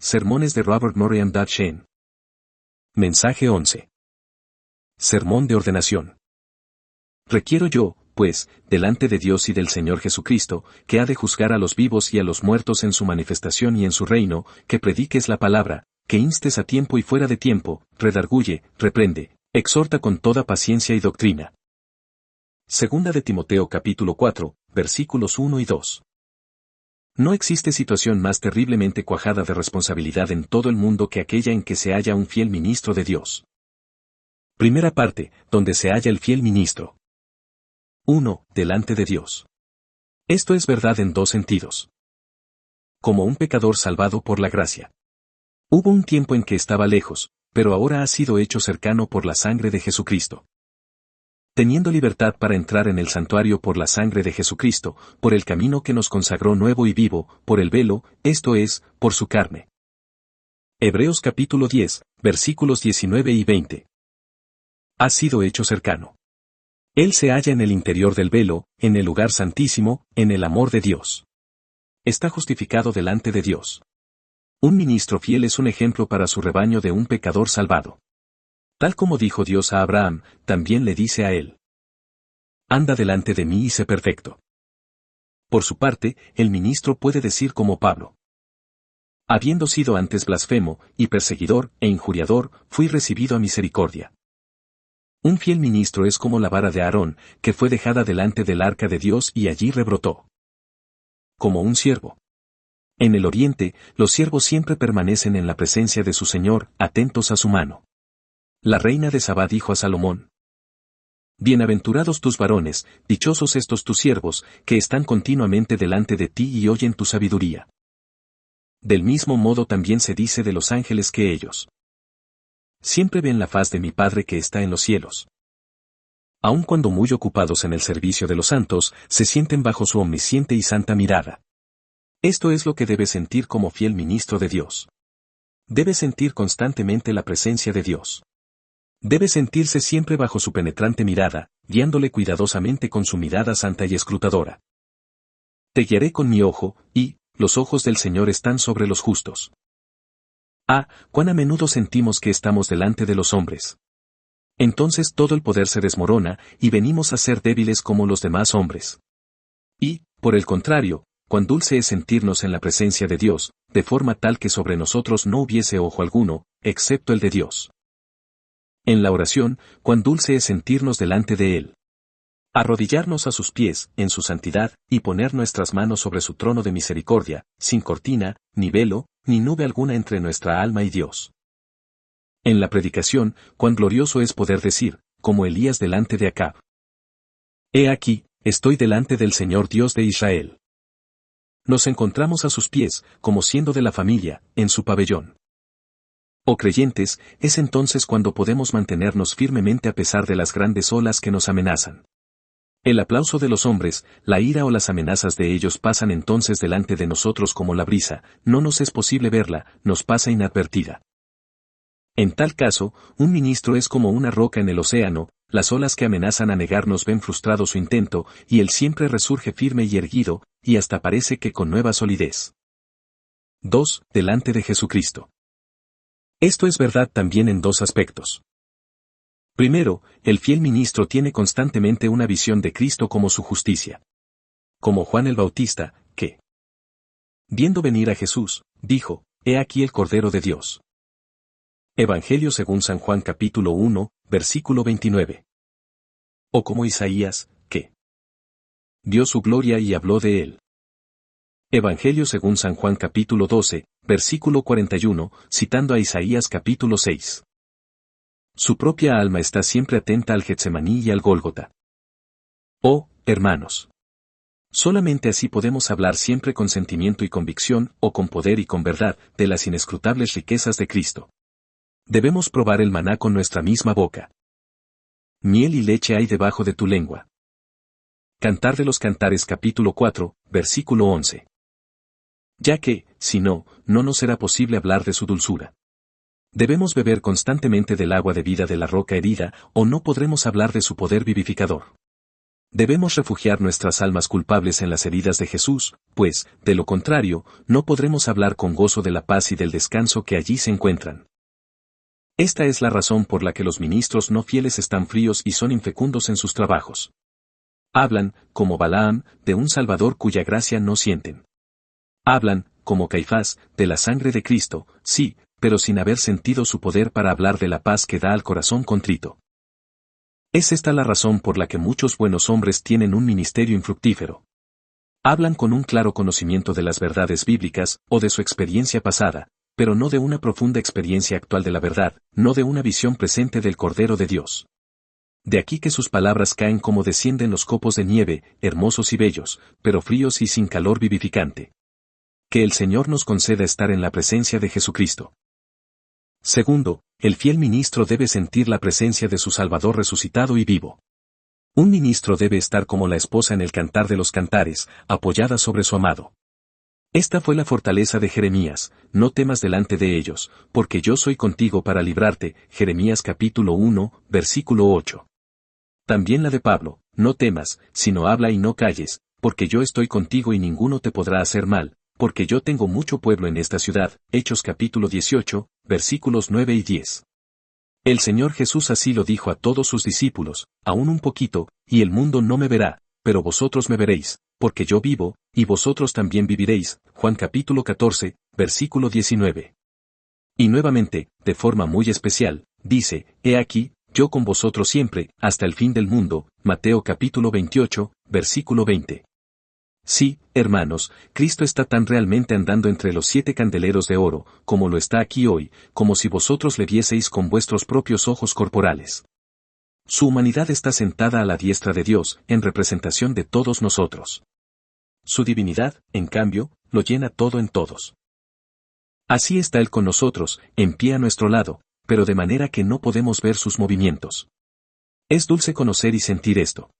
Sermones de Robert Morian Sheen. Mensaje 11. Sermón de ordenación. Requiero yo, pues, delante de Dios y del Señor Jesucristo, que ha de juzgar a los vivos y a los muertos en su manifestación y en su reino, que prediques la palabra, que instes a tiempo y fuera de tiempo, redarguye, reprende, exhorta con toda paciencia y doctrina. Segunda de Timoteo capítulo 4, versículos 1 y 2. No existe situación más terriblemente cuajada de responsabilidad en todo el mundo que aquella en que se halla un fiel ministro de Dios. Primera parte, donde se halla el fiel ministro. 1. Delante de Dios. Esto es verdad en dos sentidos. Como un pecador salvado por la gracia. Hubo un tiempo en que estaba lejos, pero ahora ha sido hecho cercano por la sangre de Jesucristo. Teniendo libertad para entrar en el santuario por la sangre de Jesucristo, por el camino que nos consagró nuevo y vivo, por el velo, esto es, por su carne. Hebreos capítulo 10, versículos 19 y 20. Ha sido hecho cercano. Él se halla en el interior del velo, en el lugar santísimo, en el amor de Dios. Está justificado delante de Dios. Un ministro fiel es un ejemplo para su rebaño de un pecador salvado. Tal como dijo Dios a Abraham, también le dice a él: anda delante de mí y sé perfecto. Por su parte, el ministro puede decir como Pablo: habiendo sido antes blasfemo, y perseguidor, e injuriador, fui recibido a misericordia. Un fiel ministro es como la vara de Aarón, que fue dejada delante del arca de Dios y allí rebrotó. Como un siervo. En el oriente, los siervos siempre permanecen en la presencia de su Señor, atentos a su mano. La reina de Sabá dijo a Salomón: bienaventurados tus varones, dichosos estos tus siervos, que están continuamente delante de ti y oyen tu sabiduría. Del mismo modo también se dice de los ángeles que ellos siempre ven la faz de mi Padre que está en los cielos. Aun cuando muy ocupados en el servicio de los santos, se sienten bajo su omnisciente y santa mirada. Esto es lo que debe sentir como fiel ministro de Dios. Debe sentir constantemente la presencia de Dios. Debe sentirse siempre bajo su penetrante mirada, guiándole cuidadosamente con su mirada santa y escrutadora. Te guiaré con mi ojo, y los ojos del Señor están sobre los justos. Ah, cuán a menudo sentimos que estamos delante de los hombres. Entonces todo el poder se desmorona, y venimos a ser débiles como los demás hombres. Y, por el contrario, cuán dulce es sentirnos en la presencia de Dios, de forma tal que sobre nosotros no hubiese ojo alguno, excepto el de Dios. En la oración, cuán dulce es sentirnos delante de Él. Arrodillarnos a sus pies, en su santidad, y poner nuestras manos sobre su trono de misericordia, sin cortina, ni velo, ni nube alguna entre nuestra alma y Dios. En la predicación, cuán glorioso es poder decir, como Elías delante de Acab: he aquí, estoy delante del Señor Dios de Israel. Nos encontramos a sus pies, como siendo de la familia, en su pabellón. Oh creyentes, es entonces cuando podemos mantenernos firmemente a pesar de las grandes olas que nos amenazan. El aplauso de los hombres, la ira o las amenazas de ellos pasan entonces delante de nosotros como la brisa, no nos es posible verla, nos pasa inadvertida. En tal caso, un ministro es como una roca en el océano, las olas que amenazan a negarnos ven frustrado su intento, y él siempre resurge firme y erguido, y hasta parece que con nueva solidez. 2. Delante de Jesucristo. Esto es verdad también en dos aspectos. Primero, el fiel ministro tiene constantemente una visión de Cristo como su justicia. Como Juan el Bautista, que, viendo venir a Jesús, dijo: he aquí el Cordero de Dios. Evangelio según San Juan capítulo 1, versículo 29. O como Isaías, que vio su gloria y habló de él. Evangelio según San Juan capítulo 12, versículo 41, citando a Isaías capítulo 6. Su propia alma está siempre atenta al Getsemaní y al Gólgota. Oh, hermanos. Solamente así podemos hablar siempre con sentimiento y convicción, o con poder y con verdad, de las inescrutables riquezas de Cristo. Debemos probar el maná con nuestra misma boca. Miel y leche hay debajo de tu lengua. Cantar de los Cantares capítulo 4, versículo 11. Ya que, si no, no nos será posible hablar de su dulzura. Debemos beber constantemente del agua de vida de la roca herida, o no podremos hablar de su poder vivificador. Debemos refugiar nuestras almas culpables en las heridas de Jesús, pues, de lo contrario, no podremos hablar con gozo de la paz y del descanso que allí se encuentran. Esta es la razón por la que los ministros no fieles están fríos y son infecundos en sus trabajos. Hablan, como Balaam, de un Salvador cuya gracia no sienten. Hablan, como Caifás, de la sangre de Cristo, sí, pero sin haber sentido su poder para hablar de la paz que da al corazón contrito. Es esta la razón por la que muchos buenos hombres tienen un ministerio infructífero. Hablan con un claro conocimiento de las verdades bíblicas o de su experiencia pasada, pero no de una profunda experiencia actual de la verdad, no de una visión presente del Cordero de Dios. De aquí que sus palabras caen como descienden los copos de nieve, hermosos y bellos, pero fríos y sin calor vivificante. Que el Señor nos conceda estar en la presencia de Jesucristo. Segundo, el fiel ministro debe sentir la presencia de su Salvador resucitado y vivo. Un ministro debe estar como la esposa en el Cantar de los Cantares, apoyada sobre su amado. Esta fue la fortaleza de Jeremías: no temas delante de ellos, porque yo soy contigo para librarte. Jeremías capítulo 1, versículo 8. También la de Pablo: no temas, sino habla y no calles, porque yo estoy contigo y ninguno te podrá hacer mal, porque yo tengo mucho pueblo en esta ciudad. Hechos capítulo 18, versículos 9 y 10. El Señor Jesús así lo dijo a todos sus discípulos: aún un poquito, y el mundo no me verá, pero vosotros me veréis, porque yo vivo, y vosotros también viviréis. Juan capítulo 14, versículo 19. Y nuevamente, de forma muy especial, dice: he aquí, yo con vosotros siempre, hasta el fin del mundo. Mateo capítulo 28, versículo 20. Sí, hermanos, Cristo está tan realmente andando entre los 7 candeleros de oro, como lo está aquí hoy, como si vosotros le vieseis con vuestros propios ojos corporales. Su humanidad está sentada a la diestra de Dios, en representación de todos nosotros. Su divinidad, en cambio, lo llena todo en todos. Así está Él con nosotros, en pie a nuestro lado, pero de manera que no podemos ver sus movimientos. Es dulce conocer y sentir esto.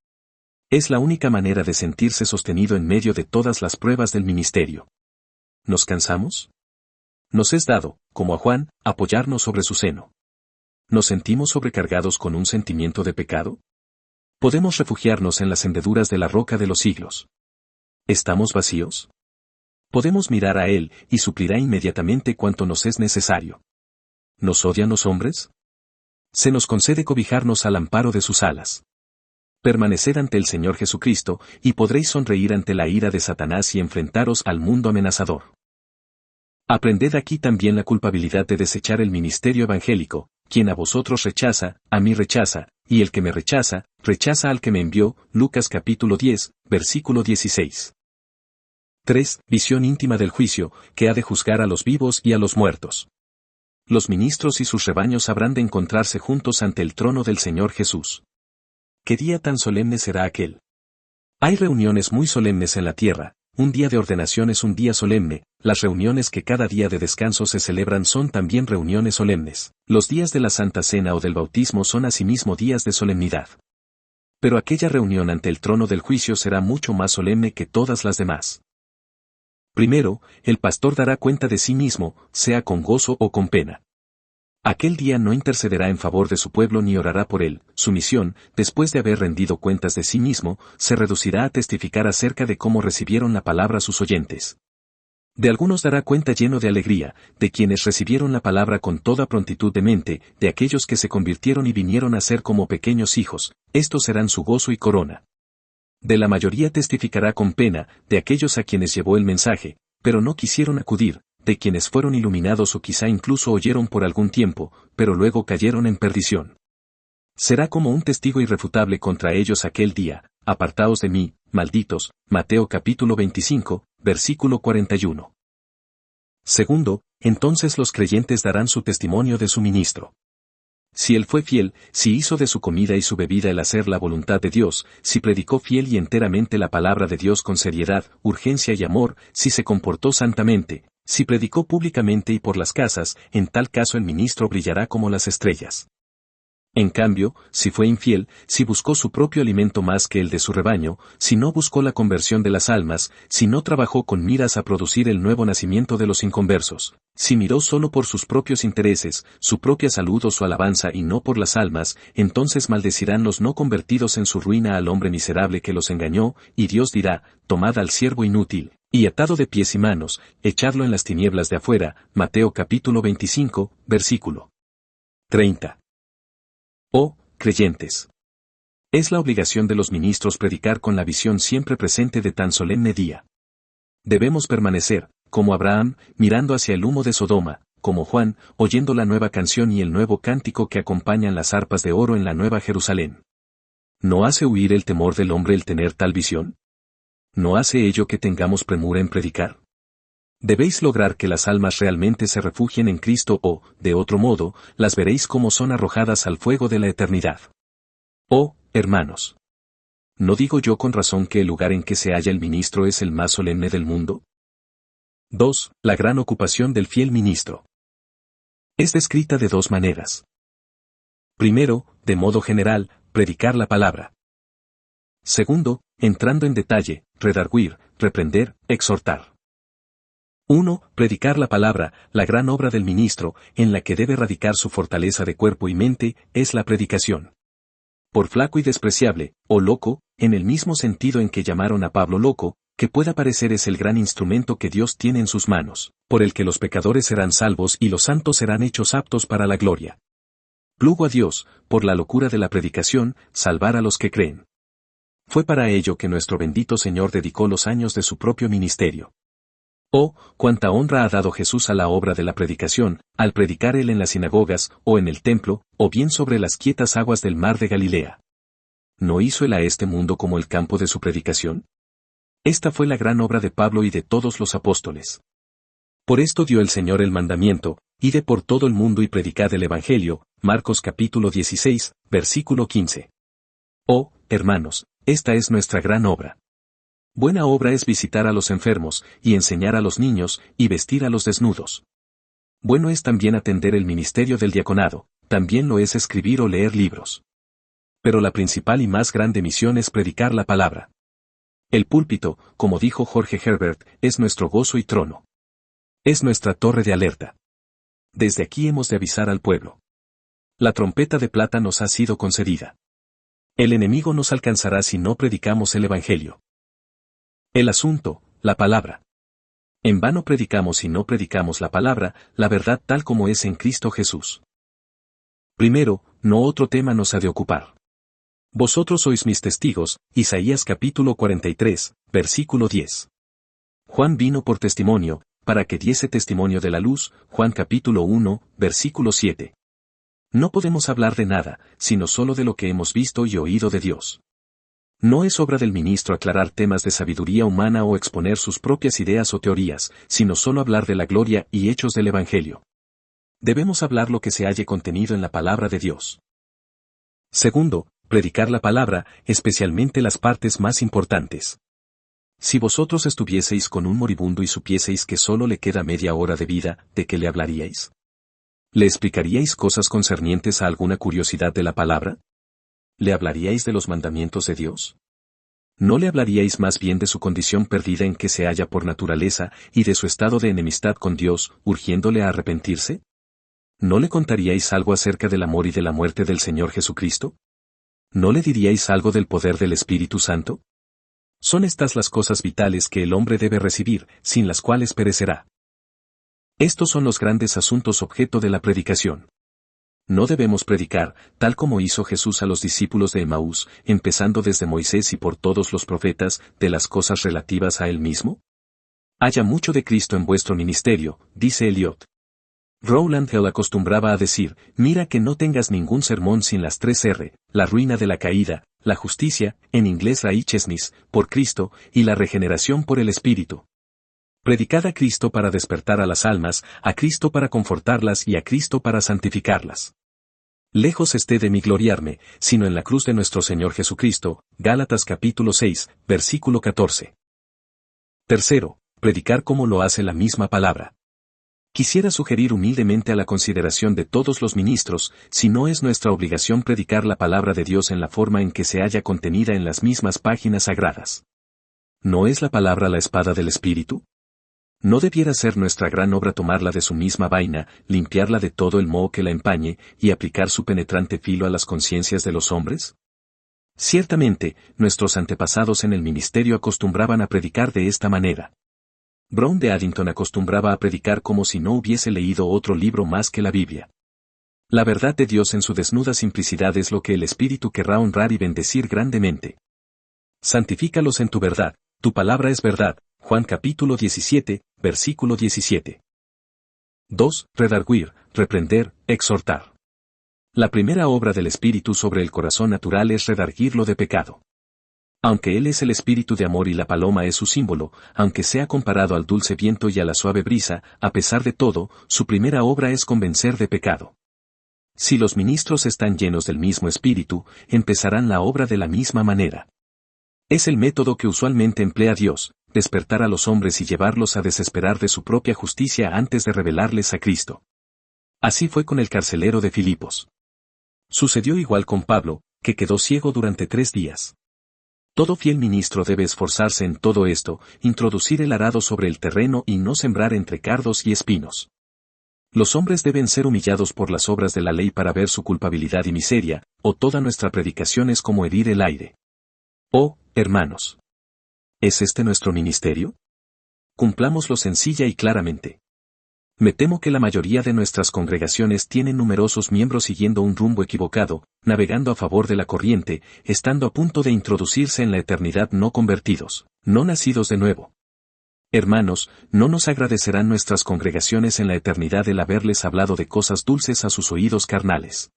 Es la única manera de sentirse sostenido en medio de todas las pruebas del ministerio. ¿Nos cansamos? Nos es dado, como a Juan, apoyarnos sobre su seno. ¿Nos sentimos sobrecargados con un sentimiento de pecado? Podemos refugiarnos en las hendeduras de la roca de los siglos. ¿Estamos vacíos? Podemos mirar a Él, y suplirá inmediatamente cuanto nos es necesario. ¿Nos odian los hombres? Se nos concede cobijarnos al amparo de sus alas. Permaneced ante el Señor Jesucristo, y podréis sonreír ante la ira de Satanás y enfrentaros al mundo amenazador. Aprended aquí también la culpabilidad de desechar el ministerio evangélico: quien a vosotros rechaza, a mí rechaza, y el que me rechaza, rechaza al que me envió. Lucas capítulo 10, versículo 16. 3. Visión íntima del juicio, que ha de juzgar a los vivos y a los muertos. Los ministros y sus rebaños habrán de encontrarse juntos ante el trono del Señor Jesús. ¿Qué día tan solemne será aquel? Hay reuniones muy solemnes en la tierra. Un día de ordenación es un día solemne. Las reuniones que cada día de descanso se celebran son también reuniones solemnes. Los días de la Santa Cena o del bautismo son asimismo días de solemnidad. Pero aquella reunión ante el trono del juicio será mucho más solemne que todas las demás. Primero, el pastor dará cuenta de sí mismo, sea con gozo o con pena. Aquel día no intercederá en favor de su pueblo ni orará por él. Su misión, después de haber rendido cuentas de sí mismo, se reducirá a testificar acerca de cómo recibieron la palabra sus oyentes. De algunos dará cuenta lleno de alegría, de quienes recibieron la palabra con toda prontitud de mente, de aquellos que se convirtieron y vinieron a ser como pequeños hijos. Estos serán su gozo y corona. De la mayoría testificará con pena, de aquellos a quienes llevó el mensaje, pero no quisieron acudir, de quienes fueron iluminados o quizá incluso oyeron por algún tiempo, pero luego cayeron en perdición. Será como un testigo irrefutable contra ellos aquel día: apartaos de mí, malditos. Mateo capítulo 25, versículo 41. Segundo, entonces los creyentes darán su testimonio de su ministro. Si él fue fiel, si hizo de su comida y su bebida el hacer la voluntad de Dios, si predicó fiel y enteramente la palabra de Dios con seriedad, urgencia y amor, si se comportó santamente, si predicó públicamente y por las casas, en tal caso el ministro brillará como las estrellas. En cambio, si fue infiel, si buscó su propio alimento más que el de su rebaño, si no buscó la conversión de las almas, si no trabajó con miras a producir el nuevo nacimiento de los inconversos, si miró solo por sus propios intereses, su propia salud o su alabanza y no por las almas, entonces maldecirán los no convertidos en su ruina al hombre miserable que los engañó, y Dios dirá, tomad al siervo inútil, y atado de pies y manos, echadlo en las tinieblas de afuera. Mateo capítulo 25, versículo 30. Oh, creyentes. Es la obligación de los ministros predicar con la visión siempre presente de tan solemne día. Debemos permanecer, como Abraham, mirando hacia el humo de Sodoma, como Juan, oyendo la nueva canción y el nuevo cántico que acompañan las arpas de oro en la Nueva Jerusalén. ¿No hace huir el temor del hombre el tener tal visión? ¿No hace ello que tengamos premura en predicar? Debéis lograr que las almas realmente se refugien en Cristo o, de otro modo, las veréis como son arrojadas al fuego de la eternidad. Oh, hermanos. ¿No digo yo con razón que el lugar en que se halla el ministro es el más solemne del mundo? 2. La gran ocupación del fiel ministro. Es descrita de dos maneras. Primero, de modo general, predicar la palabra. Segundo, entrando en detalle, redarguir, reprender, exhortar. 1. Predicar la palabra, la gran obra del ministro, en la que debe radicar su fortaleza de cuerpo y mente, es la predicación. Por flaco y despreciable, o loco, en el mismo sentido en que llamaron a Pablo loco, que pueda parecer es el gran instrumento que Dios tiene en sus manos, por el que los pecadores serán salvos y los santos serán hechos aptos para la gloria. Plugo a Dios, por la locura de la predicación, salvar a los que creen. Fue para ello que nuestro bendito Señor dedicó los años de su propio ministerio. Oh, cuánta honra ha dado Jesús a la obra de la predicación, al predicar él en las sinagogas, o en el templo, o bien sobre las quietas aguas del mar de Galilea. ¿No hizo él a este mundo como el campo de su predicación? Esta fue la gran obra de Pablo y de todos los apóstoles. Por esto dio el Señor el mandamiento, id por todo el mundo y predicad el Evangelio, Marcos capítulo 16, versículo 15. Oh, hermanos, esta es nuestra gran obra. Buena obra es visitar a los enfermos, y enseñar a los niños, y vestir a los desnudos. Bueno es también atender el ministerio del diaconado, también lo es escribir o leer libros. Pero la principal y más grande misión es predicar la palabra. El púlpito, como dijo Jorge Herbert, es nuestro gozo y trono. Es nuestra torre de alerta. Desde aquí hemos de avisar al pueblo. La trompeta de plata nos ha sido concedida. El enemigo nos alcanzará si no predicamos el Evangelio. El asunto, la palabra. En vano predicamos si no predicamos la palabra, la verdad tal como es en Cristo Jesús. Primero, no otro tema nos ha de ocupar. Vosotros sois mis testigos, Isaías capítulo 43, versículo 10. Juan vino por testimonio, para que diese testimonio de la luz, Juan capítulo 1, versículo 7. No podemos hablar de nada, sino solo de lo que hemos visto y oído de Dios. No es obra del ministro aclarar temas de sabiduría humana o exponer sus propias ideas o teorías, sino solo hablar de la gloria y hechos del Evangelio. Debemos hablar lo que se halle contenido en la palabra de Dios. Segundo, predicar la palabra, especialmente las partes más importantes. Si vosotros estuvieseis con un moribundo y supieseis que solo le queda media hora de vida, ¿de qué le hablaríais? ¿Le explicaríais cosas concernientes a alguna curiosidad de la palabra? ¿Le hablaríais de los mandamientos de Dios? ¿No le hablaríais más bien de su condición perdida en que se halla por naturaleza y de su estado de enemistad con Dios, urgiéndole a arrepentirse? ¿No le contaríais algo acerca del amor y de la muerte del Señor Jesucristo? ¿No le diríais algo del poder del Espíritu Santo? Son estas las cosas vitales que el hombre debe recibir, sin las cuales perecerá. Estos son los grandes asuntos objeto de la predicación. No debemos predicar, tal como hizo Jesús a los discípulos de Emaús, empezando desde Moisés y por todos los profetas, de las cosas relativas a él mismo. Haya mucho de Cristo en vuestro ministerio, dice Eliot. Rowland Hill acostumbraba a decir, mira que no tengas ningún sermón sin las 3 R, la ruina de la caída, la justicia, en inglés righteousness, por Cristo, y la regeneración por el Espíritu. Predicad a Cristo para despertar a las almas, a Cristo para confortarlas y a Cristo para santificarlas. Lejos esté de mí gloriarme, sino en la cruz de nuestro Señor Jesucristo, Gálatas capítulo 6, versículo 14. Tercero, predicar como lo hace la misma palabra. Quisiera sugerir humildemente a la consideración de todos los ministros, si no es nuestra obligación predicar la palabra de Dios en la forma en que se halla contenida en las mismas páginas sagradas. ¿No es la palabra la espada del Espíritu? ¿No debiera ser nuestra gran obra tomarla de su misma vaina, limpiarla de todo el moho que la empañe, y aplicar su penetrante filo a las conciencias de los hombres? Ciertamente, nuestros antepasados en el ministerio acostumbraban a predicar de esta manera. Brown de Addington acostumbraba a predicar como si no hubiese leído otro libro más que la Biblia. La verdad de Dios en su desnuda simplicidad es lo que el Espíritu querrá honrar y bendecir grandemente. Santifícalos en tu verdad, tu palabra es verdad. Juan capítulo 17, versículo 17. 2. Redarguir, reprender, exhortar. La primera obra del Espíritu sobre el corazón natural es redarguirlo de pecado. Aunque Él es el Espíritu de amor y la paloma es su símbolo, aunque sea comparado al dulce viento y a la suave brisa, a pesar de todo, su primera obra es convencer de pecado. Si los ministros están llenos del mismo Espíritu, empezarán la obra de la misma manera. Es el método que usualmente emplea Dios, despertar a los hombres y llevarlos a desesperar de su propia justicia antes de revelarles a Cristo. Así fue con el carcelero de Filipos. Sucedió igual con Pablo, que quedó ciego durante 3 días. Todo fiel ministro debe esforzarse en todo esto, introducir el arado sobre el terreno y no sembrar entre cardos y espinos. Los hombres deben ser humillados por las obras de la ley para ver su culpabilidad y miseria, o toda nuestra predicación es como herir el aire. Oh, hermanos. ¿Es este nuestro ministerio? Cumplámoslo sencilla y claramente. Me temo que la mayoría de nuestras congregaciones tienen numerosos miembros siguiendo un rumbo equivocado, navegando a favor de la corriente, estando a punto de introducirse en la eternidad no convertidos, no nacidos de nuevo. Hermanos, no nos agradecerán nuestras congregaciones en la eternidad el haberles hablado de cosas dulces a sus oídos carnales.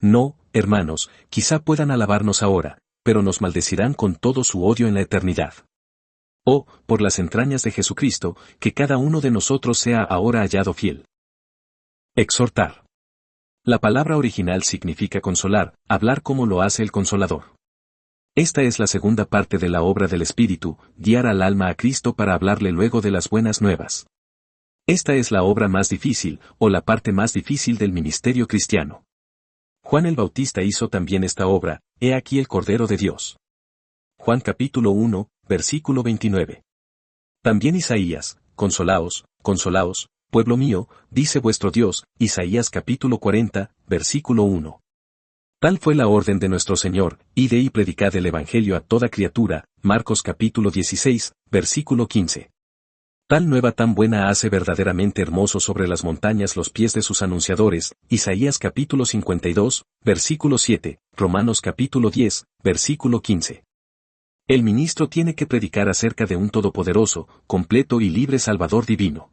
No, hermanos, quizá puedan alabarnos ahora, pero nos maldecirán con todo su odio en la eternidad. Oh, por las entrañas de Jesucristo, que cada uno de nosotros sea ahora hallado fiel. Exhortar. La palabra original significa consolar, hablar como lo hace el Consolador. Esta es la segunda parte de la obra del Espíritu, guiar al alma a Cristo para hablarle luego de las buenas nuevas. Esta es la obra más difícil, o la parte más difícil del ministerio cristiano. Juan el Bautista hizo también esta obra, he aquí el Cordero de Dios. Juan capítulo 1, versículo 29. También Isaías, consolaos, consolaos, pueblo mío, dice vuestro Dios, Isaías capítulo 40, versículo 1. Tal fue la orden de nuestro Señor, id y predicad el Evangelio a toda criatura, Marcos capítulo 16, versículo 15. Tal nueva tan buena hace verdaderamente hermoso sobre las montañas los pies de sus anunciadores, Isaías capítulo 52, versículo 7, Romanos capítulo 10, versículo 15. El ministro tiene que predicar acerca de un todopoderoso, completo y libre Salvador divino.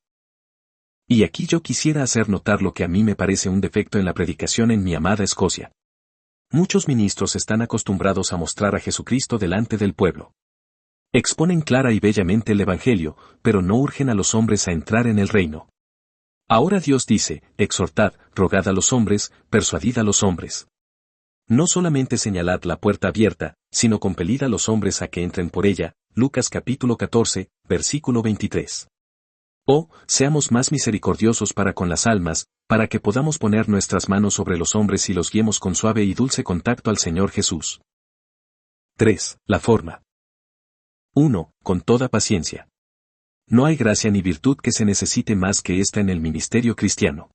Y aquí yo quisiera hacer notar lo que a mí me parece un defecto en la predicación en mi amada Escocia. Muchos ministros están acostumbrados a mostrar a Jesucristo delante del pueblo. Exponen clara y bellamente el Evangelio, pero no urgen a los hombres a entrar en el reino. Ahora Dios dice, exhortad, rogad a los hombres, persuadid a los hombres. No solamente señalad la puerta abierta, sino compelid a los hombres a que entren por ella, Lucas capítulo 14, versículo 23. Oh, seamos más misericordiosos para con las almas, para que podamos poner nuestras manos sobre los hombres y los guiemos con suave y dulce contacto al Señor Jesús. 3. La forma. 1. Con toda paciencia. No hay gracia ni virtud que se necesite más que esta en el ministerio cristiano.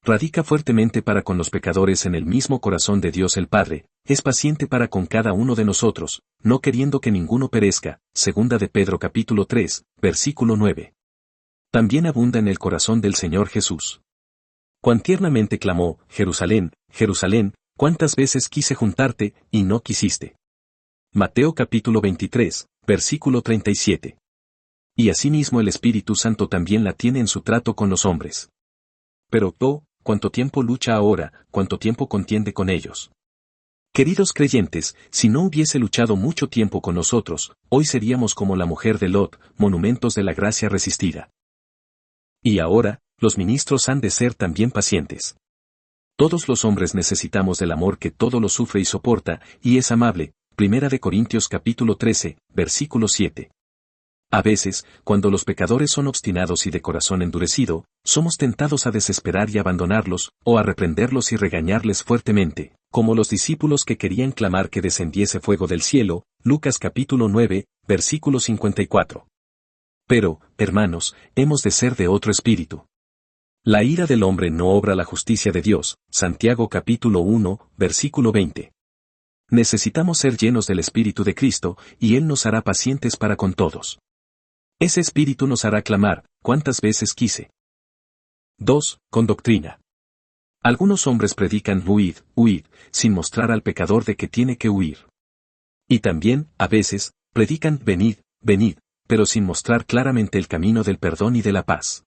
Radica fuertemente para con los pecadores en el mismo corazón de Dios el Padre, es paciente para con cada uno de nosotros, no queriendo que ninguno perezca, segunda de Pedro capítulo 3, versículo 9. También abunda en el corazón del Señor Jesús. Cuán tiernamente clamó, Jerusalén, Jerusalén, cuántas veces quise juntarte, y no quisiste. Mateo capítulo 23, versículo 37. Y asimismo el Espíritu Santo también la tiene en su trato con los hombres. Pero, oh, cuánto tiempo lucha ahora, cuánto tiempo contiende con ellos. Queridos creyentes, si no hubiese luchado mucho tiempo con nosotros, hoy seríamos como la mujer de Lot, monumentos de la gracia resistida. Y ahora, los ministros han de ser también pacientes. Todos los hombres necesitamos del amor que todo lo sufre y soporta, y es amable, Primera de Corintios capítulo 13, versículo 7. A veces, cuando los pecadores son obstinados y de corazón endurecido, somos tentados a desesperar y abandonarlos, o a reprenderlos y regañarles fuertemente, como los discípulos que querían clamar que descendiese fuego del cielo, Lucas capítulo 9, versículo 54. Pero, hermanos, hemos de ser de otro espíritu. La ira del hombre no obra la justicia de Dios, Santiago capítulo 1, versículo 20. Necesitamos ser llenos del Espíritu de Cristo, y Él nos hará pacientes para con todos. Ese Espíritu nos hará clamar, cuantas veces quise. 2. Con doctrina. Algunos hombres predican huid, huid, sin mostrar al pecador de que tiene que huir. Y también, a veces, predican venid, venid, pero sin mostrar claramente el camino del perdón y de la paz.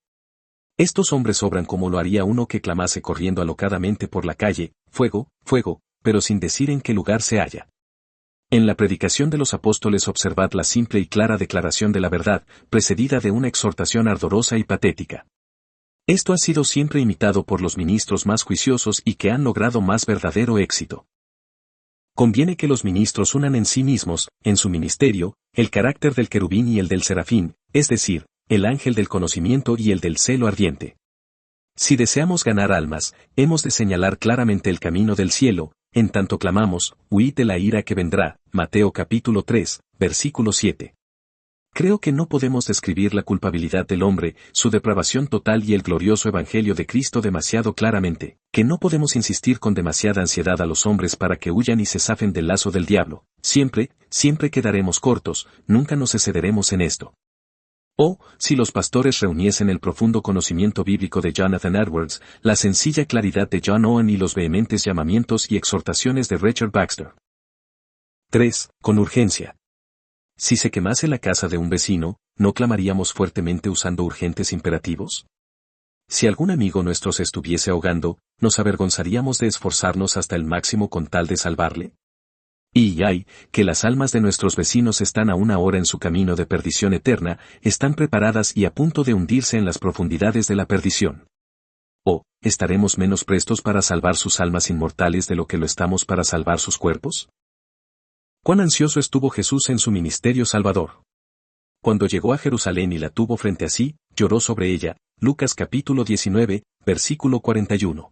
Estos hombres obran como lo haría uno que clamase corriendo alocadamente por la calle, fuego, fuego, pero sin decir en qué lugar se halla. En la predicación de los apóstoles observad la simple y clara declaración de la verdad, precedida de una exhortación ardorosa y patética. Esto ha sido siempre imitado por los ministros más juiciosos y que han logrado más verdadero éxito. Conviene que los ministros unan en sí mismos, en su ministerio, el carácter del querubín y el del serafín, es decir, el ángel del conocimiento y el del celo ardiente. Si deseamos ganar almas, hemos de señalar claramente el camino del cielo, en tanto clamamos, huid de la ira que vendrá, Mateo capítulo 3, versículo 7. Creo que no podemos describir la culpabilidad del hombre, su depravación total y el glorioso evangelio de Cristo demasiado claramente, que no podemos insistir con demasiada ansiedad a los hombres para que huyan y se zafen del lazo del diablo. Siempre, siempre quedaremos cortos, nunca nos excederemos en esto. O, si los pastores reuniesen el profundo conocimiento bíblico de Jonathan Edwards, la sencilla claridad de John Owen y los vehementes llamamientos y exhortaciones de Richard Baxter. 3. Con urgencia. Si se quemase la casa de un vecino, ¿no clamaríamos fuertemente usando urgentes imperativos? Si algún amigo nuestro se estuviese ahogando, ¿nos avergonzaríamos de esforzarnos hasta el máximo con tal de salvarle? Y ay, que las almas de nuestros vecinos están aún ahora en su camino de perdición eterna, están preparadas y a punto de hundirse en las profundidades de la perdición. ¿O, estaremos menos prestos para salvar sus almas inmortales de lo que lo estamos para salvar sus cuerpos? ¿Cuán ansioso estuvo Jesús en su ministerio salvador? Cuando llegó a Jerusalén y la tuvo frente a sí, lloró sobre ella, Lucas capítulo 19, versículo 41.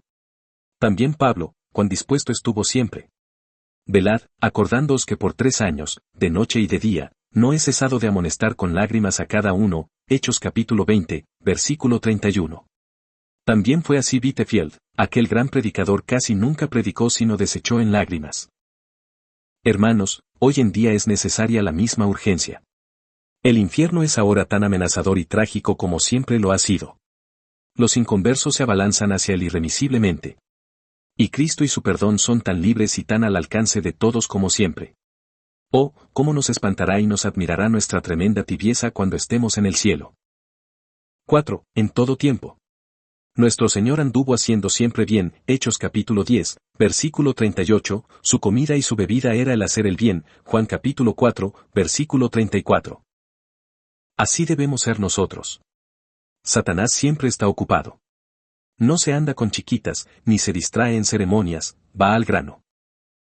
También Pablo, cuán dispuesto estuvo siempre. Velad, acordándoos que por 3 años, de noche y de día, no he cesado de amonestar con lágrimas a cada uno, Hechos capítulo 20, versículo 31. También fue así Bittefield, aquel gran predicador casi nunca predicó sino desechó en lágrimas. Hermanos, hoy en día es necesaria la misma urgencia. El infierno es ahora tan amenazador y trágico como siempre lo ha sido. Los inconversos se abalanzan hacia él irremisiblemente. Y Cristo y su perdón son tan libres y tan al alcance de todos como siempre. Oh, cómo nos espantará y nos admirará nuestra tremenda tibieza cuando estemos en el cielo. 4. En todo tiempo. Nuestro Señor anduvo haciendo siempre bien, Hechos capítulo 10, versículo 38, su comida y su bebida era el hacer el bien, Juan capítulo 4, versículo 34. Así debemos ser nosotros. Satanás siempre está ocupado. No se anda con chiquitas, ni se distrae en ceremonias, va al grano.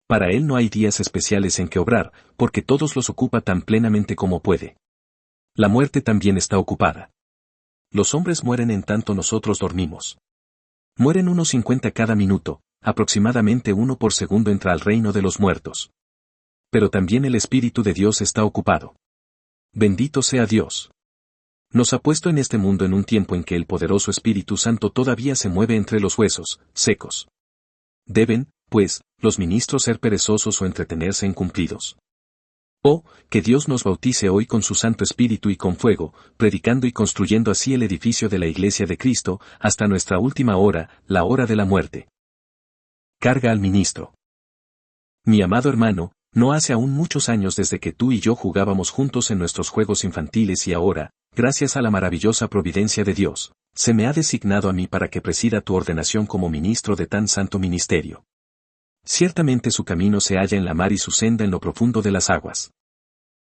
Para él no hay días especiales en que obrar, porque todos los ocupa tan plenamente como puede. La muerte también está ocupada. Los hombres mueren en tanto nosotros dormimos. Mueren unos 50 cada minuto, aproximadamente 1 por segundo entra al reino de los muertos. Pero también el Espíritu de Dios está ocupado. Bendito sea Dios. Nos ha puesto en este mundo en un tiempo en que el poderoso Espíritu Santo todavía se mueve entre los huesos, secos. Deben, pues, los ministros ser perezosos o entretenerse en cumplidos. Oh, que Dios nos bautice hoy con su Santo Espíritu y con fuego, predicando y construyendo así el edificio de la Iglesia de Cristo, hasta nuestra última hora, la hora de la muerte. Carga al ministro. Mi amado hermano, no hace aún muchos años desde que tú y yo jugábamos juntos en nuestros juegos infantiles y ahora, gracias a la maravillosa providencia de Dios, se me ha designado a mí para que presida tu ordenación como ministro de tan santo ministerio. Ciertamente su camino se halla en la mar y su senda en lo profundo de las aguas.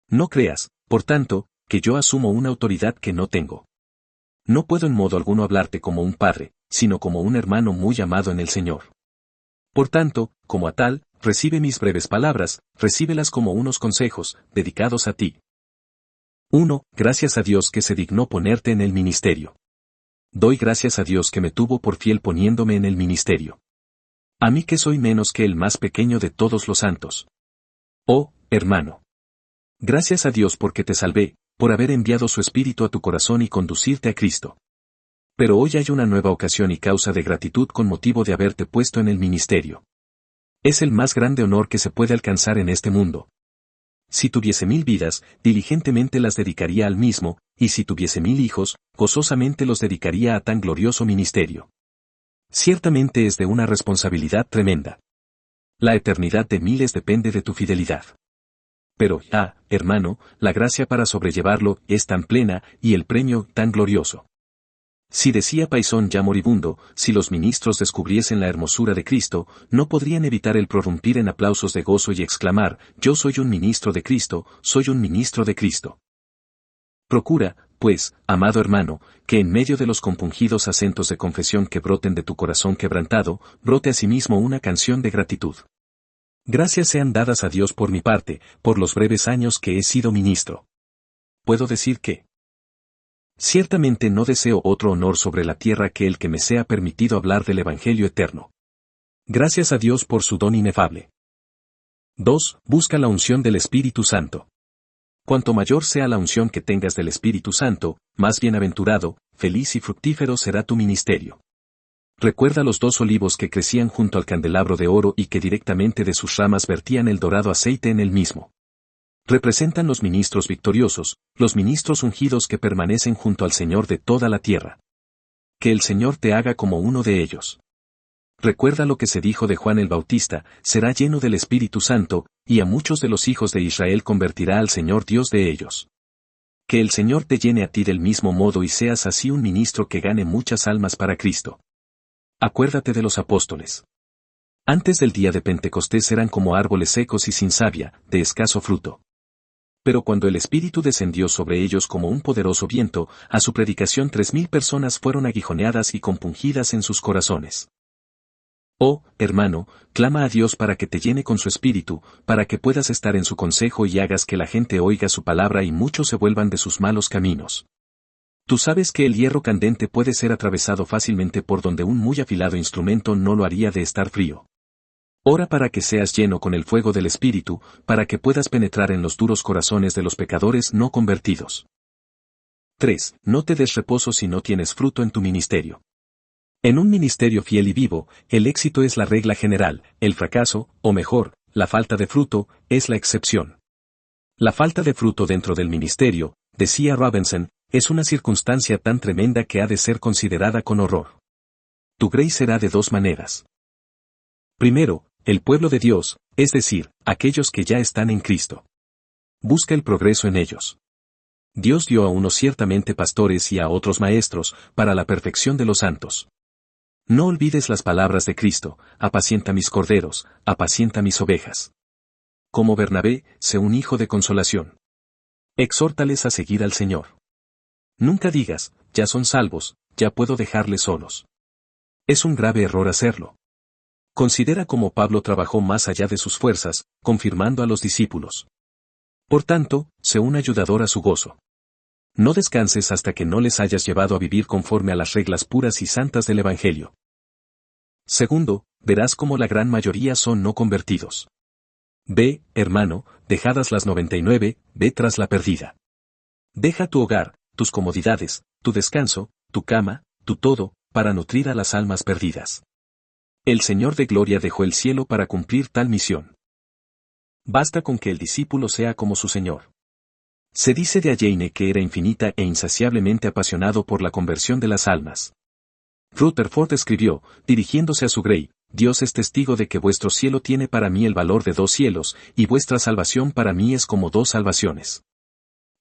No creas, por tanto, que yo asumo una autoridad que no tengo. No puedo en modo alguno hablarte como un padre, sino como un hermano muy amado en el Señor. Por tanto, como a tal, recibe mis breves palabras, recíbelas como unos consejos, dedicados a ti. 1. Gracias a Dios que se dignó ponerte en el ministerio. Doy gracias a Dios que me tuvo por fiel poniéndome en el ministerio. A mí que soy menos que el más pequeño de todos los santos. Oh, hermano. Gracias a Dios porque te salvé, por haber enviado su Espíritu a tu corazón y conducirte a Cristo. Pero hoy hay una nueva ocasión y causa de gratitud con motivo de haberte puesto en el ministerio. Es el más grande honor que se puede alcanzar en este mundo. Si tuviese 1000 vidas, diligentemente las dedicaría al mismo, y si tuviese 1000 hijos, gozosamente los dedicaría a tan glorioso ministerio. Ciertamente es de una responsabilidad tremenda. La eternidad de miles depende de tu fidelidad. Pero, hermano, la gracia para sobrellevarlo es tan plena y el premio tan glorioso. Si decía Paisón ya moribundo, si los ministros descubriesen la hermosura de Cristo, no podrían evitar el prorrumpir en aplausos de gozo y exclamar, yo soy un ministro de Cristo, soy un ministro de Cristo. Procura, pues, amado hermano, que en medio de los compungidos acentos de confesión que broten de tu corazón quebrantado, brote asimismo una canción de gratitud. Gracias sean dadas a Dios por mi parte, por los breves años que he sido ministro. Puedo decir que ciertamente no deseo otro honor sobre la tierra que el que me sea permitido hablar del Evangelio eterno. Gracias a Dios por su don inefable. 2. Busca la unción del Espíritu Santo. Cuanto mayor sea la unción que tengas del Espíritu Santo, más bienaventurado, feliz y fructífero será tu ministerio. Recuerda los 2 olivos que crecían junto al candelabro de oro y que directamente de sus ramas vertían el dorado aceite en el mismo. Representan los ministros victoriosos, los ministros ungidos que permanecen junto al Señor de toda la tierra. Que el Señor te haga como uno de ellos. Recuerda lo que se dijo de Juan el Bautista, será lleno del Espíritu Santo, y a muchos de los hijos de Israel convertirá al Señor Dios de ellos. Que el Señor te llene a ti del mismo modo y seas así un ministro que gane muchas almas para Cristo. Acuérdate de los apóstoles. Antes del día de Pentecostés eran como árboles secos y sin savia, de escaso fruto. Pero cuando el Espíritu descendió sobre ellos como un poderoso viento, a su predicación 3000 personas fueron aguijoneadas y compungidas en sus corazones. Oh, hermano, clama a Dios para que te llene con su Espíritu, para que puedas estar en su consejo y hagas que la gente oiga su palabra y muchos se vuelvan de sus malos caminos. Tú sabes que el hierro candente puede ser atravesado fácilmente por donde un muy afilado instrumento no lo haría de estar frío. Ora para que seas lleno con el fuego del Espíritu, para que puedas penetrar en los duros corazones de los pecadores no convertidos. 3. No te des reposo si no tienes fruto en tu ministerio. En un ministerio fiel y vivo, el éxito es la regla general, el fracaso, o mejor, la falta de fruto, es la excepción. La falta de fruto dentro del ministerio, decía Robinson, es una circunstancia tan tremenda que ha de ser considerada con horror. Tu grace será de 2 maneras. Primero, el pueblo de Dios, es decir, aquellos que ya están en Cristo. Busca el progreso en ellos. Dios dio a unos ciertamente pastores y a otros maestros, para la perfección de los santos. No olvides las palabras de Cristo, apacienta mis corderos, apacienta mis ovejas. Como Bernabé, sé un hijo de consolación. Exhórtales a seguir al Señor. Nunca digas, ya son salvos, ya puedo dejarles solos. Es un grave error hacerlo. Considera cómo Pablo trabajó más allá de sus fuerzas, confirmando a los discípulos. Por tanto, sé un ayudador a su gozo. No descanses hasta que no les hayas llevado a vivir conforme a las reglas puras y santas del Evangelio. Segundo, verás cómo la gran mayoría son no convertidos. Ve, hermano, dejadas las 99, ve tras la perdida. Deja tu hogar, tus comodidades, tu descanso, tu cama, tu todo, para nutrir a las almas perdidas. El Señor de Gloria dejó el cielo para cumplir tal misión. Basta con que el discípulo sea como su Señor. Se dice de Alleyne que era infinita e insaciablemente apasionado por la conversión de las almas. Rutherford escribió, dirigiéndose a su Grey, Dios es testigo de que vuestro cielo tiene para mí el valor de 2 cielos, y vuestra salvación para mí es como 2 salvaciones.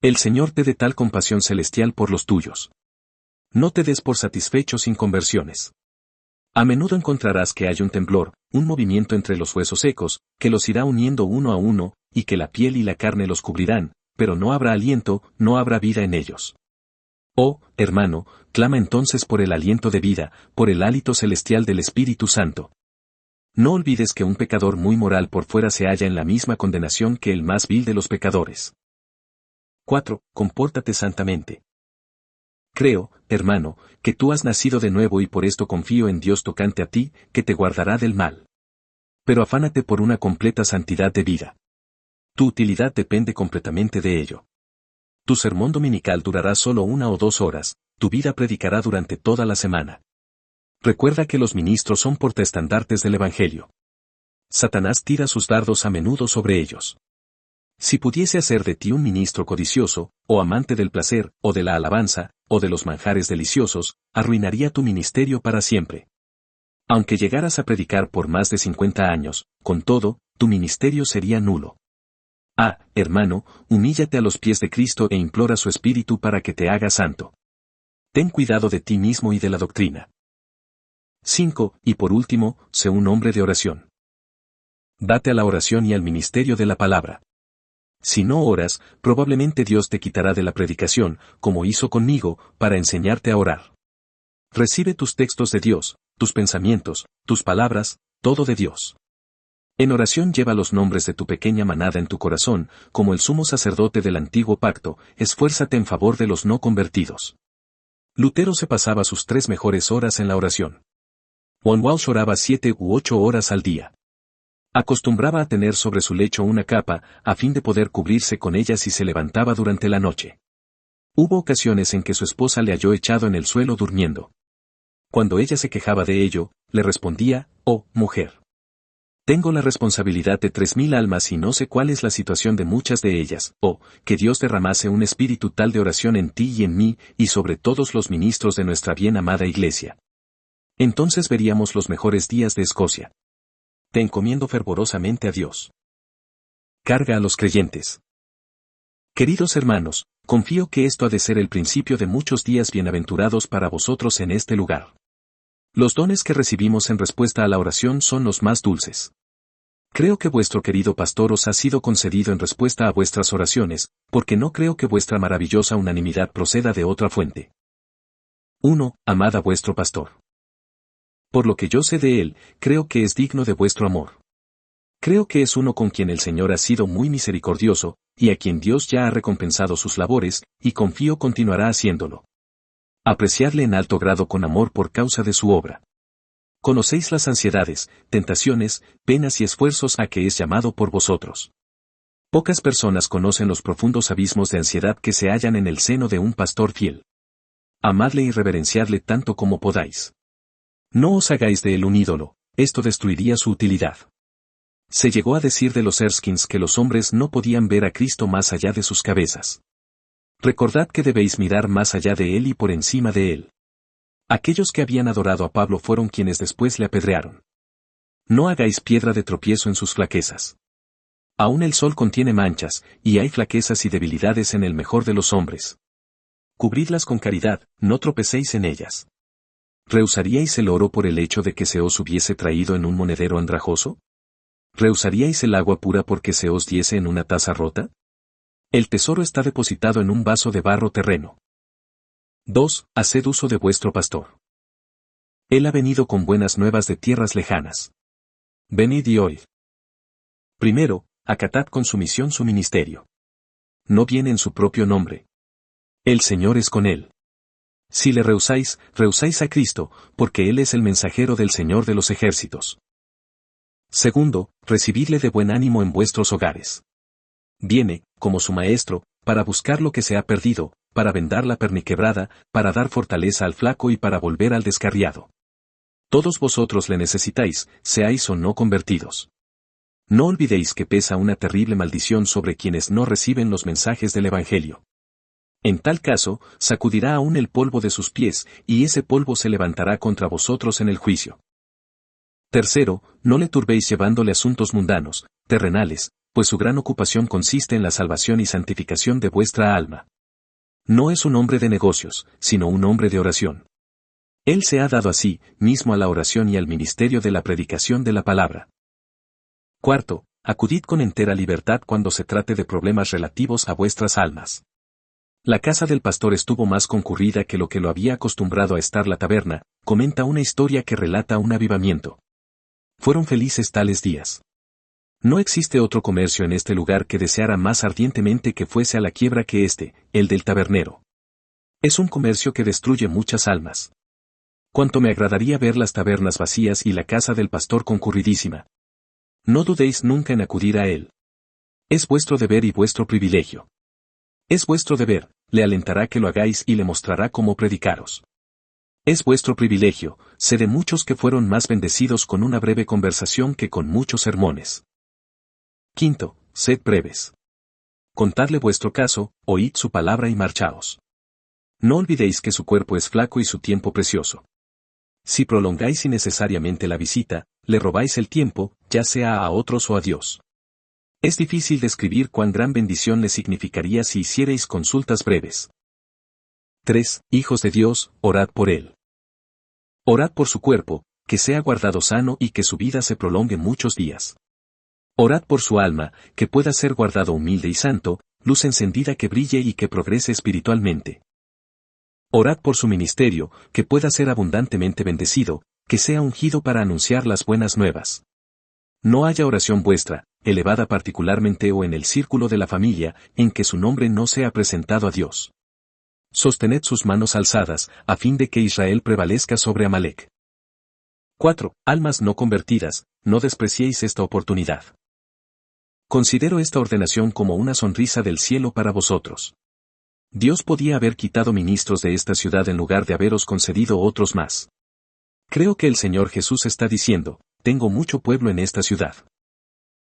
El Señor te dé tal compasión celestial por los tuyos. No te des por satisfecho sin conversiones. A menudo encontrarás que hay un temblor, un movimiento entre los huesos secos, que los irá uniendo uno a uno, y que la piel y la carne los cubrirán, pero no habrá aliento, no habrá vida en ellos. Oh, hermano, clama entonces por el aliento de vida, por el hálito celestial del Espíritu Santo. No olvides que un pecador muy moral por fuera se halla en la misma condenación que el más vil de los pecadores. 4. Compórtate santamente. Creo, hermano, que tú has nacido de nuevo y por esto confío en Dios tocante a ti, que te guardará del mal. Pero afánate por una completa santidad de vida. Tu utilidad depende completamente de ello. Tu sermón dominical durará solo 1 o 2 horas, tu vida predicará durante toda la semana. Recuerda que los ministros son portaestandartes del Evangelio. Satanás tira sus dardos a menudo sobre ellos. Si pudiese hacer de ti un ministro codicioso, o amante del placer, o de la alabanza, o de los manjares deliciosos, arruinaría tu ministerio para siempre. Aunque llegaras a predicar por más de 50 años, con todo, tu ministerio sería nulo. Hermano, humíllate a los pies de Cristo e implora su Espíritu para que te haga santo. Ten cuidado de ti mismo y de la doctrina. 5. Y por último, sé un hombre de oración. Date a la oración y al ministerio de la palabra. Si no oras, probablemente Dios te quitará de la predicación, como hizo conmigo, para enseñarte a orar. Recibe tus textos de Dios, tus pensamientos, tus palabras, todo de Dios. En oración lleva los nombres de tu pequeña manada en tu corazón, como el sumo sacerdote del antiguo pacto, esfuérzate en favor de los no convertidos. Lutero se pasaba sus 3 mejores horas en la oración. John Walsh oraba 7 u 8 horas al día. Acostumbraba a tener sobre su lecho una capa, a fin de poder cubrirse con ella si se levantaba durante la noche. Hubo ocasiones en que su esposa le halló echado en el suelo durmiendo. Cuando ella se quejaba de ello, le respondía: «Oh, mujer. Tengo la responsabilidad de 3000 almas y no sé cuál es la situación de muchas de ellas. Que Dios derramase un espíritu tal de oración en ti y en mí, y sobre todos los ministros de nuestra bien amada Iglesia. Entonces veríamos los mejores días de Escocia. Te encomiendo fervorosamente a Dios». Carga a los creyentes. Queridos hermanos, confío que esto ha de ser el principio de muchos días bienaventurados para vosotros en este lugar. Los dones que recibimos en respuesta a la oración son los más dulces. Creo que vuestro querido pastor os ha sido concedido en respuesta a vuestras oraciones, porque no creo que vuestra maravillosa unanimidad proceda de otra fuente. 1. Amad a vuestro pastor. Por lo que yo sé de él, creo que es digno de vuestro amor. Creo que es uno con quien el Señor ha sido muy misericordioso, y a quien Dios ya ha recompensado sus labores, y confío continuará haciéndolo. Apreciadle en alto grado con amor por causa de su obra. Conocéis las ansiedades, tentaciones, penas y esfuerzos a que es llamado por vosotros. Pocas personas conocen los profundos abismos de ansiedad que se hallan en el seno de un pastor fiel. Amadle y reverenciadle tanto como podáis. No os hagáis de él un ídolo, esto destruiría su utilidad. Se llegó a decir de los Erskines que los hombres no podían ver a Cristo más allá de sus cabezas. Recordad que debéis mirar más allá de él y por encima de él. Aquellos que habían adorado a Pablo fueron quienes después le apedrearon. No hagáis piedra de tropiezo en sus flaquezas. Aún el sol contiene manchas, y hay flaquezas y debilidades en el mejor de los hombres. Cubridlas con caridad, no tropecéis en ellas. ¿Rehusaríais el oro por el hecho de que se os hubiese traído en un monedero andrajoso? ¿Rehusaríais el agua pura porque se os diese en una taza rota? El tesoro está depositado en un vaso de barro terreno. 2. Haced uso de vuestro pastor. Él ha venido con buenas nuevas de tierras lejanas. Venid y oíd. Primero, acatad con sumisión su ministerio. No viene en su propio nombre. El Señor es con él. Si le rehusáis, rehusáis a Cristo, porque Él es el mensajero del Señor de los ejércitos. Segundo, recibidle de buen ánimo en vuestros hogares. Viene, como su maestro, para buscar lo que se ha perdido, para vendar la perniquebrada, para dar fortaleza al flaco y para volver al descarriado. Todos vosotros le necesitáis, seáis o no convertidos. No olvidéis que pesa una terrible maldición sobre quienes no reciben los mensajes del Evangelio. En tal caso, sacudirá aún el polvo de sus pies, y ese polvo se levantará contra vosotros en el juicio. Tercero, no le turbéis llevándole asuntos mundanos, terrenales, pues su gran ocupación consiste en la salvación y santificación de vuestra alma. No es un hombre de negocios, sino un hombre de oración. Él se ha dado a sí mismo a la oración y al ministerio de la predicación de la palabra. Cuarto, acudid con entera libertad cuando se trate de problemas relativos a vuestras almas. La casa del pastor estuvo más concurrida que lo había acostumbrado a estar la taberna, comenta una historia que relata un avivamiento. Fueron felices tales días. No existe otro comercio en este lugar que deseara más ardientemente que fuese a la quiebra que este, el del tabernero. Es un comercio que destruye muchas almas. Cuánto me agradaría ver las tabernas vacías y la casa del pastor concurridísima. No dudéis nunca en acudir a él. Es vuestro deber y vuestro privilegio. Es vuestro deber, le alentará que lo hagáis y le mostrará cómo predicaros. Es vuestro privilegio, sé de muchos que fueron más bendecidos con una breve conversación que con muchos sermones. Quinto, sed breves. Contadle vuestro caso, oíd su palabra y marchaos. No olvidéis que su cuerpo es flaco y su tiempo precioso. Si prolongáis innecesariamente la visita, le robáis el tiempo, ya sea a otros o a Dios. Es difícil describir cuán gran bendición le significaría si hicierais consultas breves. 3. Hijos de Dios, orad por él. Orad por su cuerpo, que sea guardado sano y que su vida se prolongue muchos días. Orad por su alma, que pueda ser guardado humilde y santo, luz encendida que brille y que progrese espiritualmente. Orad por su ministerio, que pueda ser abundantemente bendecido, que sea ungido para anunciar las buenas nuevas. No haya oración vuestra, elevada particularmente o en el círculo de la familia, en que su nombre no sea presentado a Dios. Sostened sus manos alzadas, a fin de que Israel prevalezca sobre Amalek. 4. Almas no convertidas, no despreciéis esta oportunidad. Considero esta ordenación como una sonrisa del cielo para vosotros. Dios podía haber quitado ministros de esta ciudad en lugar de haberos concedido otros más. Creo que el Señor Jesús está diciendo, tengo mucho pueblo en esta ciudad.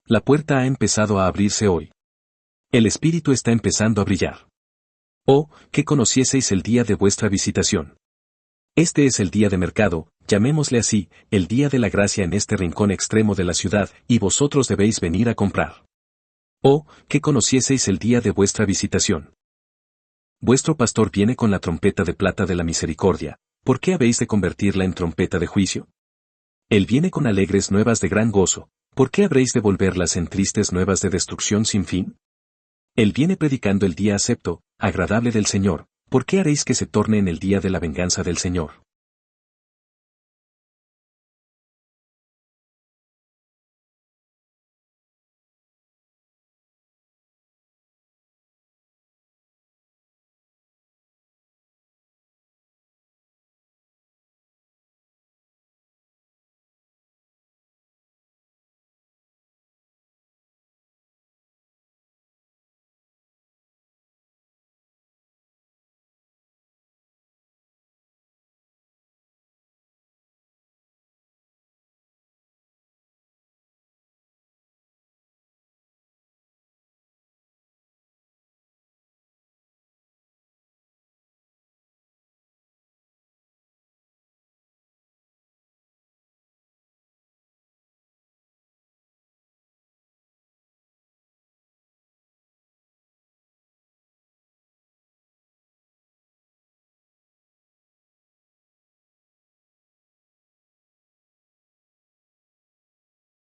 La puerta ha empezado a abrirse hoy. El Espíritu está empezando a brillar. Oh, que conocieseis el día de vuestra visitación. Este es el día de mercado, llamémosle así, el día de la gracia en este rincón extremo de la ciudad, y vosotros debéis venir a comprar. Oh, que conocieseis el día de vuestra visitación. Vuestro pastor viene con la trompeta de plata de la misericordia, ¿por qué habéis de convertirla en trompeta de juicio? Él viene con alegres nuevas de gran gozo, ¿por qué habréis de volverlas en tristes nuevas de destrucción sin fin? Él viene predicando el día acepto, agradable del Señor, ¿por qué haréis que se torne en el día de la venganza del Señor?